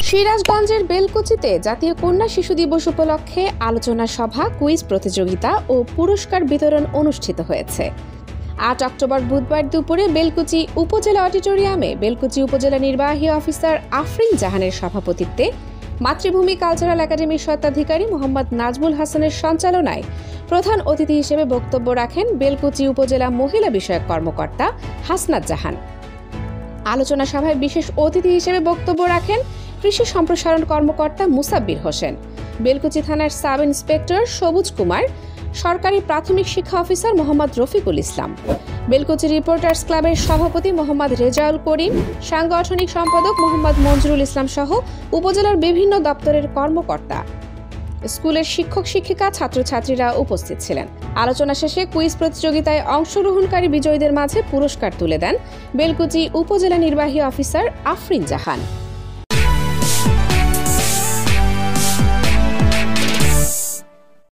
সিরাজগঞ্জের বেলকুচিতে জাতীয় কন্যা শিশু দিবস উপলক্ষে আলোচনা সভা, কুইজ প্রতিযোগিতা ও পুরস্কার বিতরণ অনুষ্ঠিত হয়েছে। ৮ অক্টোবর বুধবার দুপুরে বেলকুচি উপজেলা অডিটোরিয়ামে বেলকুচি উপজেলা নির্বাহী অফিসার আফরিন জাহানের সভাপতিত্বে মাতৃভূমি কালচারাল একাডেমির স্বত্বাধিকারী মোহাম্মদ নাজমুল হাসানের সঞ্চালনায় প্রধান অতিথি হিসেবে বক্তব্য রাখেন বেলকুচি উপজেলা মহিলা বিষয়ক কর্মকর্তা হাসনাত জাহান। আলোচনা সভায় বিশেষ অতিথি হিসেবে বক্তব্য রাখেন কৃষি সম্প্রসারণ কর্মকর্তা মুসাব্বির হোসেন, বেলকুচি থানার সাব ইন্সপেক্টর সবুজ কুমার, সরকারি প্রাথমিক শিক্ষা অফিসার মোহাম্মদ রফিকুল ইসলাম, বেলকুচি রিপোর্টার্স ক্লাবের সভাপতি মোহাম্মদ রেজাউল করিম, সাংগঠনিক সম্পাদক মোহাম্মদ মঞ্জুরুল ইসলাম সহ উপজেলার বিভিন্ন দপ্তরের কর্মকর্তা, স্কুলের শিক্ষক শিক্ষিকা, ছাত্রছাত্রীরা উপস্থিত ছিলেন। আলোচনা শেষে কুইজ প্রতিযোগিতায় অংশগ্রহণকারী বিজয়ীদের মাঝে পুরস্কার তুলে দেন বেলকুচি উপজেলা নির্বাহী অফিসার আফরিন জাহান।